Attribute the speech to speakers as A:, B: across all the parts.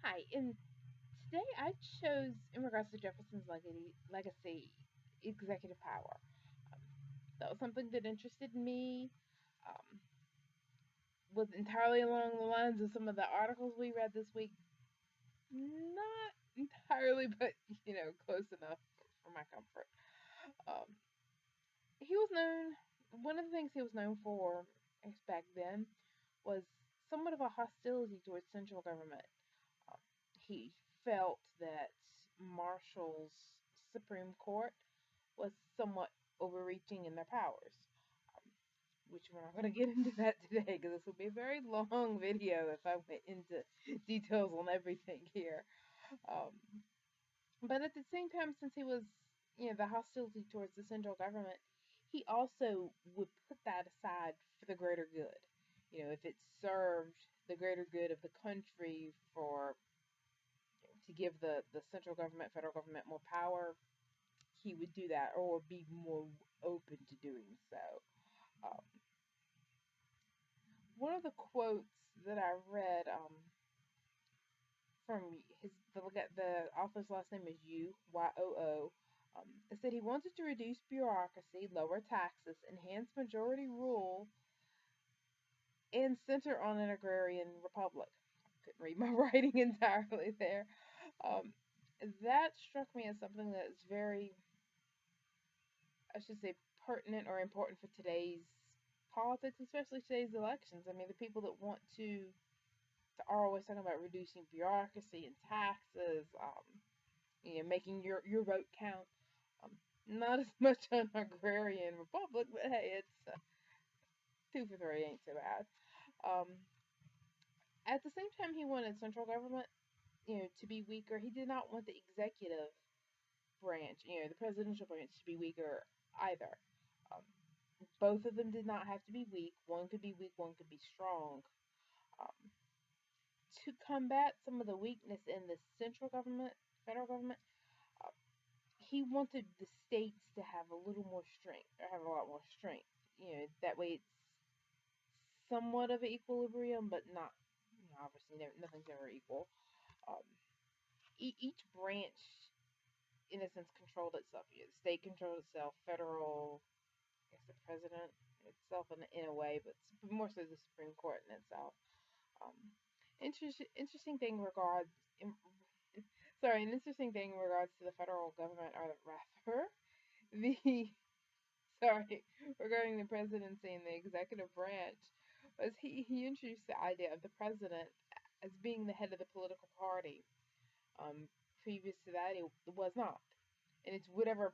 A: Hi, and today I chose, in regards to Jefferson's legacy, executive power. Um, that was something that interested me. Um, was entirely along the lines of some of the articles we read this week. Not entirely, but close enough for my comfort. Um, he was known. One of the things he was known for, I guess back then, was somewhat of a hostility towards central government. Um, he felt that Marshall's Supreme Court was somewhat overreaching in their powers, um, which we're not going to get into that today because this will be a very long video if I went into details on everything here. Um, but at the same time, since he was, the hostility towards the central government, he also would put that aside for the greater good. If it served the greater good of the country for to give the central government, federal government more power, he would do that or be more open to doing so. Um, One of the quotes that I read from the author's last name is Yoo. It said he wanted to reduce bureaucracy, lower taxes, enhance majority rule, and center on an agrarian republic. I couldn't read my writing entirely there. Um, that struck me as something that is very, I should say, pertinent or important for today's politics, especially today's elections. I mean, the people that want to are always talking about reducing bureaucracy and taxes, making your vote count. Not as much on agrarian republic, but hey, it's 2 for 3 ain't so bad. Um, at the same time, he wanted central government, to be weaker. He did not want the executive branch, the presidential branch, to be weaker either. Um, Both of them did not have to be weak. One could be weak, one could be strong. Um, to combat some of the weakness in the central government, federal government, uh, he wanted the states to have a little more strength, or have a lot more strength. That way it's somewhat of an equilibrium, but not, obviously, nothing's ever equal. Um, each branch, in a sense, controlled itself. The state controlled itself, federal, I guess the president itself in a way, but more so the Supreme Court in itself. Um, interesting thing regards, in, sorry, an interesting thing in regards to the federal government, or rather, the sorry, regarding the presidency and the executive branch, was he introduced the idea of the president as being the head of the political party. Um, Previous to that, it was not, and it's whatever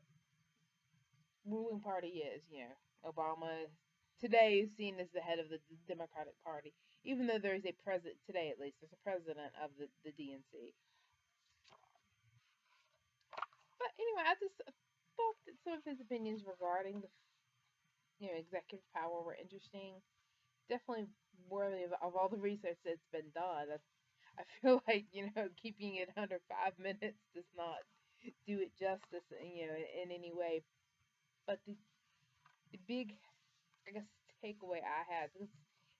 A: ruling party is. Obama today is seen as the head of the Democratic Party, even though there is a president today, at least there's a president of the DNC. But anyway, I just thought that some of his opinions regarding the executive power were interesting. Definitely worthy of all the research that's been done. I feel like keeping it under 5 minutes does not do it justice, in any way. But the big, I guess, takeaway I had, because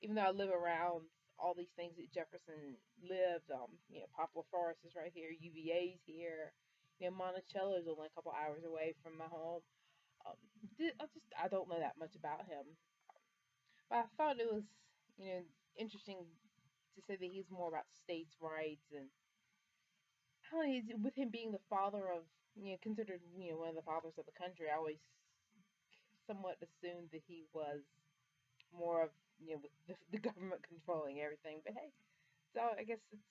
A: even though I live around all these things that Jefferson lived, Poplar Forest is right here, UVA's here, Monticello's only a couple hours away from my home. Um, I don't know that much about him, but I thought it was interesting to say that he's more about states' rights, and how he's, with him being the father of, considered one of the fathers of the country. I always somewhat assumed that he was more of, with the government controlling everything. But hey, so I guess it's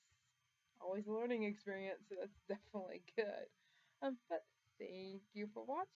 A: always a learning experience, so that's definitely good. But thank you for watching.